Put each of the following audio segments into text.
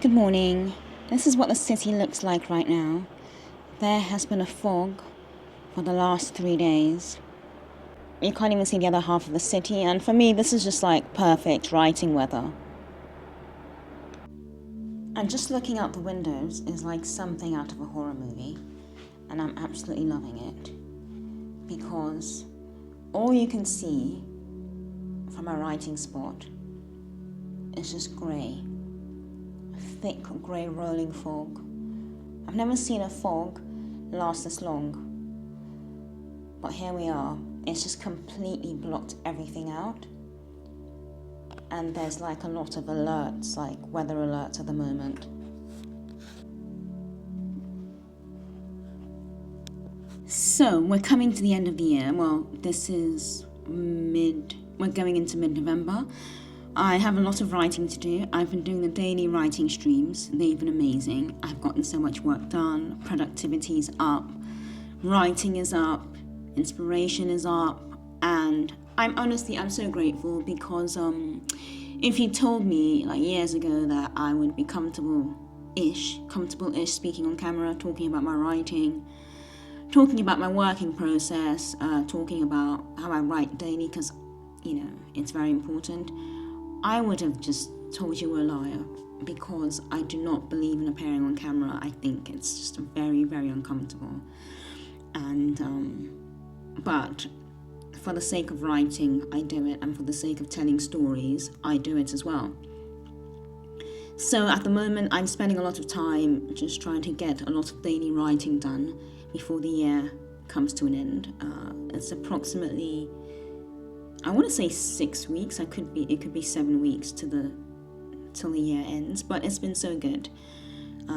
Good morning. This is what the city looks like right now. There has been a fog for the last 3 days. You can't even see the other half of the city, and for me, this is just like perfect writing weather. And just looking out the windows is like something out of a horror movie, and I'm absolutely loving it because all you can see from a writing spot is just grey. Thick grey rolling fog. I've never seen a fog last this long, but here we are. It's just completely blocked everything out, and there's like a lot of alerts, like weather alerts at the moment. So we're coming to the end of the year. Well, we're going into mid-November. I have a lot of writing to do. I've been doing the daily writing streams. They've been amazing. I've gotten so much work done. Productivity is up. Writing is up. Inspiration is up. And I'm so grateful because if you told me like years ago that I would be comfortable-ish speaking on camera, talking about my writing, talking about my working process, talking about how I write daily because, it's very important, I would have just told you were a liar because I do not believe in appearing on camera. I think it's just very, very uncomfortable. And, but for the sake of writing, I do it. And for the sake of telling stories, I do it as well. So at the moment, I'm spending a lot of time just trying to get a lot of daily writing done before the year comes to an end. It's approximately, I want to say 6 weeks. It could be 7 weeks till the year ends. But it's been so good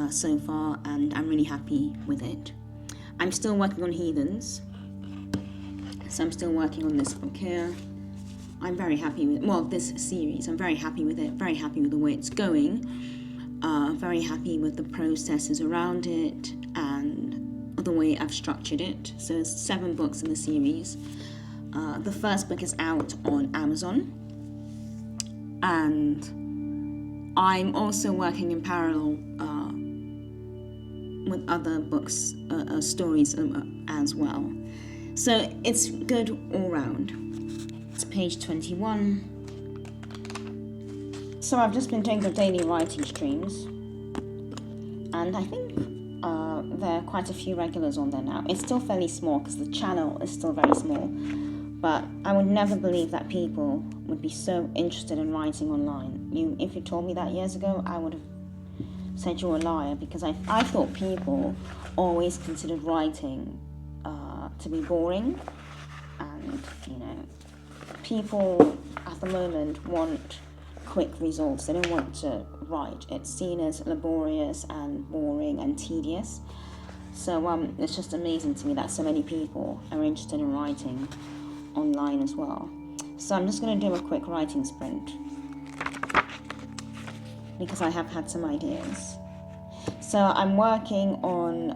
so far, and I'm really happy with it. I'm still working on Heathens, so I'm still working on this book here. I'm very happy with this series. I'm very happy with it. Very happy with the way it's going. Very happy with the processes around it and the way I've structured it. So there's 7 books in the series. The first book is out on Amazon, and I'm also working in parallel with other books, stories as well. So it's good all round. It's page 21. So I've just been doing the daily writing streams, and I think there are quite a few regulars on there now. It's still fairly small because the channel is still very small. But I would never believe that people would be so interested in writing online. If you told me that years ago, I would have said you were a liar because I thought people always considered writing to be boring. And, people at the moment want quick results. They don't want to write. It's seen as laborious and boring and tedious. So it's just amazing to me that so many people are interested in writing online as well. So I'm just going to do a quick writing sprint because I have had some ideas. So I'm working on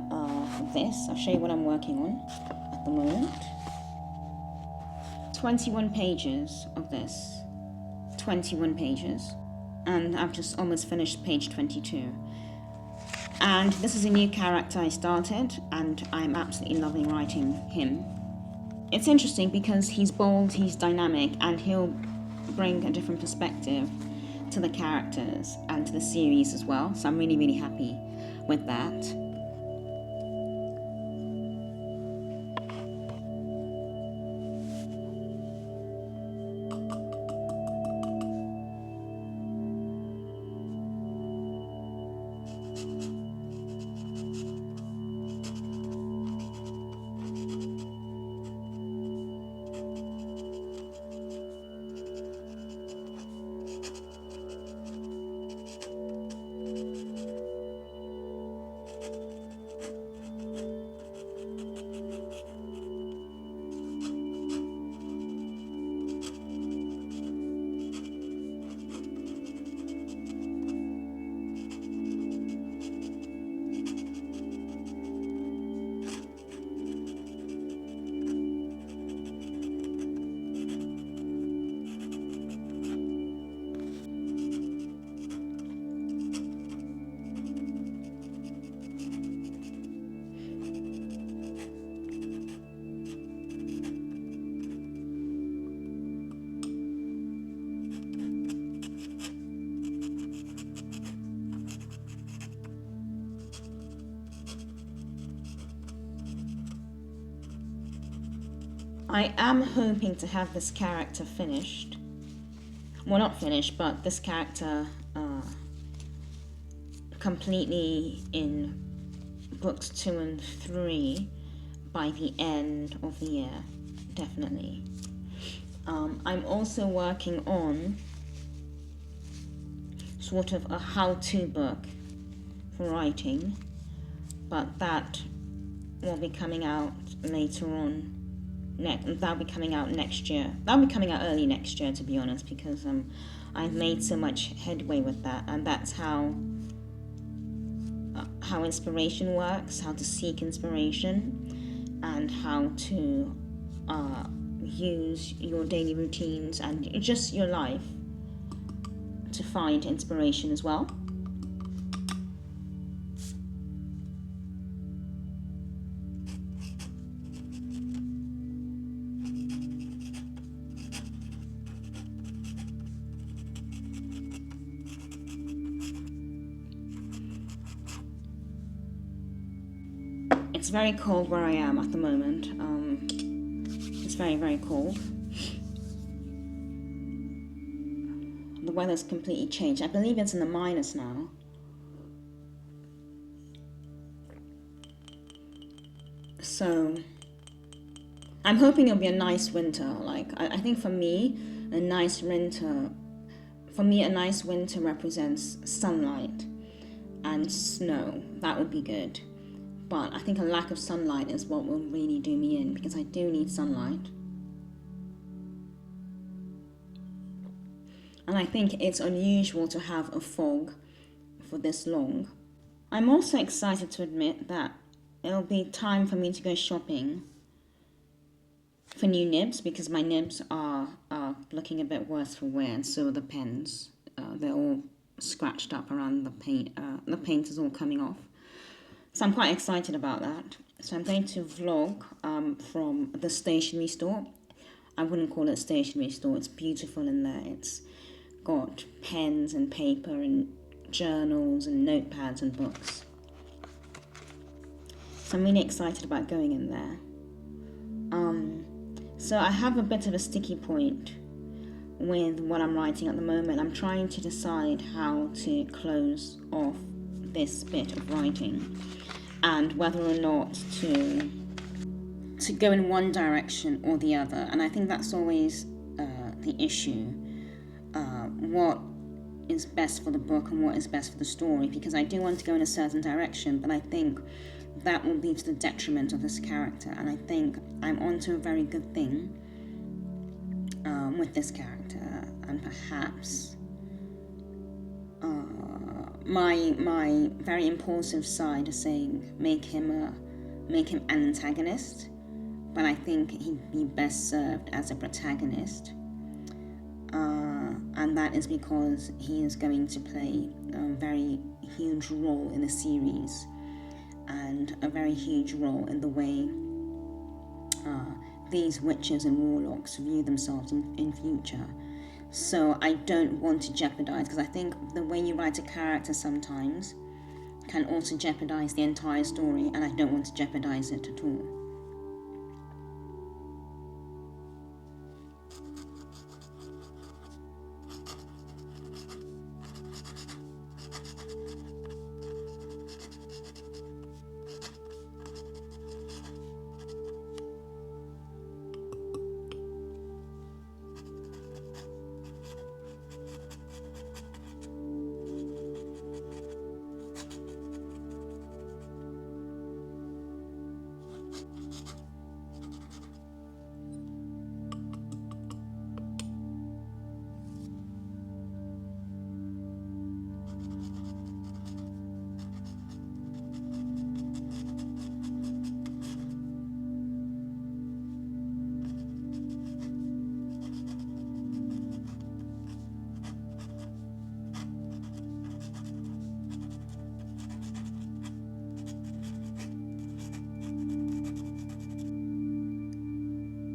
this. I'll show you what I'm working on at the moment. 21 pages of this. 21 pages. And I've just almost finished page 22. And this is a new character I started, and I'm absolutely loving writing him. It's interesting because he's bold, he's dynamic, and he'll bring a different perspective to the characters and to the series as well. So I'm really, really happy with that. I am hoping to have this character finished. Well, not finished, but this character completely in books 2 and 3 by the end of the year, definitely. I'm also working on sort of a how-to book for writing, but that will be coming out later on. That'll be coming out next year. That'll be coming out early next year, to be honest, because I've made so much headway with that, and that's how inspiration works, how to seek inspiration, and how to use your daily routines and just your life to find inspiration as well. It's very cold where I am at the moment. It's very, very cold. The weather's completely changed. I believe it's in the minus now. So I'm hoping it'll be a nice winter. Like I think for me, a nice winter represents sunlight and snow. That would be good. But I think a lack of sunlight is what will really do me in, because I do need sunlight. And I think it's unusual to have a fog for this long. I'm also excited to admit that it'll be time for me to go shopping for new nibs, because my nibs are looking a bit worse for wear, and so are the pens. They're all scratched up around the paint. The paint is all coming off. So I'm quite excited about that. So I'm going to vlog from the stationery store. I wouldn't call it a stationery store. It's beautiful in there. It's got pens and paper and journals and notepads and books. So I'm really excited about going in there. So I have a bit of a sticky point with what I'm writing at the moment. I'm trying to decide how to close off this bit of writing, and whether or not to go in one direction or the other. And I think that's always the issue. What is best for the book and what is best for the story, because I do want to go in a certain direction, but I think that will be to the detriment of this character, and I think I'm onto a very good thing with this character, and perhaps my very impulsive side is saying make him an antagonist, but I think he'd be best served as a protagonist, and that is because he is going to play a very huge role in the series, and a very huge role in the way these witches and warlocks view themselves in future. So I don't want to jeopardize, because I think the way you write a character sometimes can also jeopardize the entire story, and I don't want to jeopardize it at all.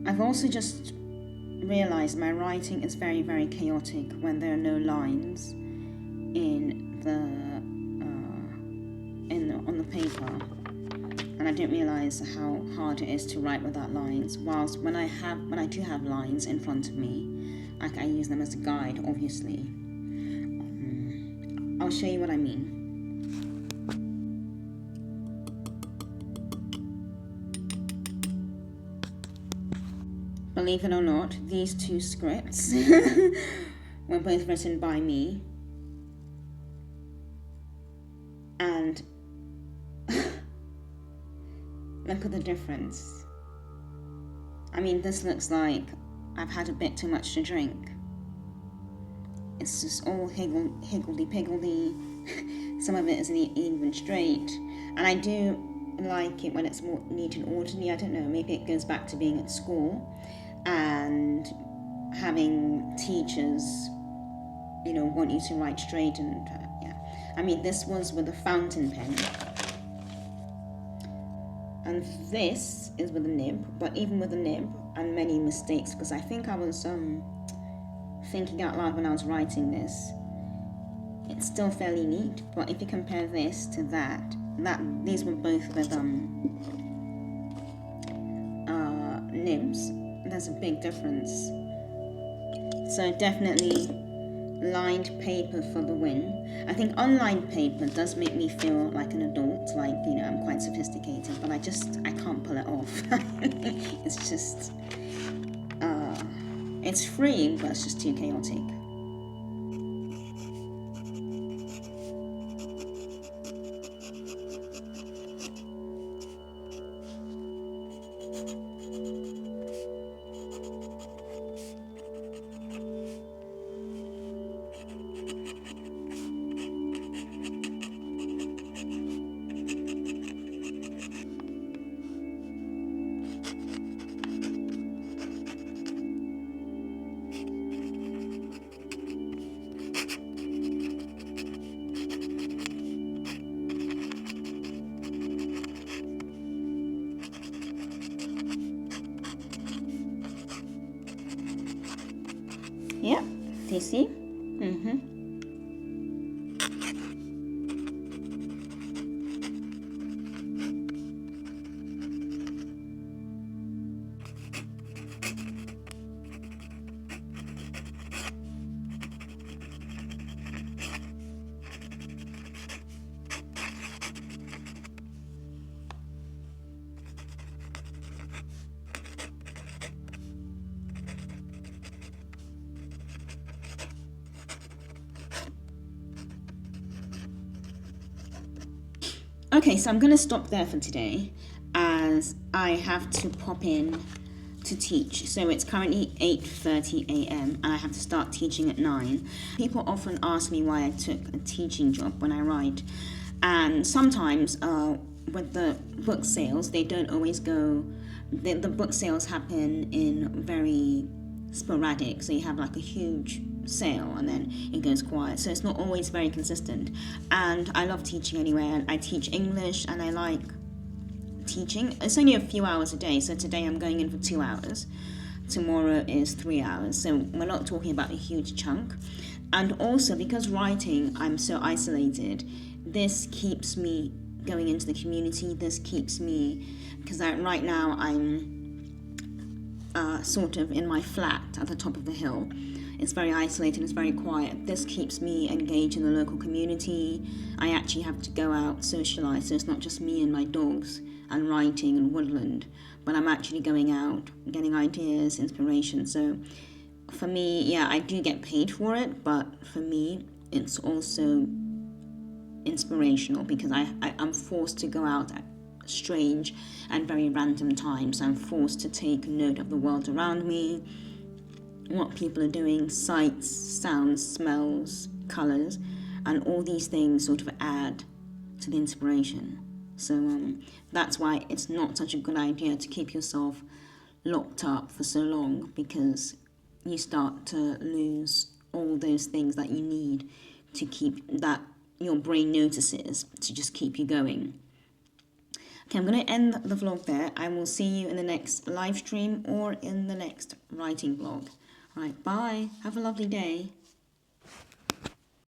I've also just realized my writing is very, very chaotic when there are no lines on the paper, and I didn't realise how hard it is to write without lines. Whilst when I do have lines in front of me, I use them as a guide, obviously. I'll show you what I mean. Believe it or not, these two scripts were both written by me. And look at the difference. I mean, this looks like I've had a bit too much to drink. It's just all higgledy-piggledy. Some of it isn't even straight. And I do like it when it's more neat and orderly. I don't know, maybe it goes back to being at school and having teachers, want you to write straight and, yeah. I mean, this was with a fountain pen. And this is with a nib, but even with a nib, and many mistakes, because I think I was thinking out loud when I was writing this. It's still fairly neat, but if you compare this to that these were both with nibs. There's a big difference. So definitely lined paper for the win. I think unlined paper does make me feel like an adult, like, I'm quite sophisticated, but I can't pull it off. It's just, it's freeing, but it's just too chaotic. Yeah, do you see? Okay, so I'm going to stop there for today as I have to pop in to teach. So it's currently 8:30 a.m. and I have to start teaching at 9. People often ask me why I took a teaching job when I write. And sometimes with the book sales, they don't always go, the book sales happen in very sporadic. So you have like a huge sale and then it goes quiet, so it's not always very consistent. And I love teaching anyway, and I teach English and I like teaching. It's only a few hours a day, so today I'm going in for 2 hours, tomorrow is 3 hours, so we're not talking about a huge chunk. And also because writing, I'm so isolated, this keeps me going into the community. This keeps me, because right now I'm sort of in my flat at the top of the hill. It's very isolated, it's very quiet. This keeps me engaged in the local community. I actually have to go out, socialise, so it's not just me and my dogs and writing and woodland, but I'm actually going out, getting ideas, inspiration. So for me, yeah, I do get paid for it, but for me, it's also inspirational because I'm forced to go out at strange and very random times. I'm forced to take note of the world around me, what people are doing, sights, sounds, smells, colours, and all these things sort of add to the inspiration. So that's why it's not such a good idea to keep yourself locked up for so long, because you start to lose all those things that you need to keep, that your brain notices to just keep you going. Okay, I'm going to end the vlog there. I will see you in the next live stream or in the next writing vlog. All right, bye. Have a lovely day.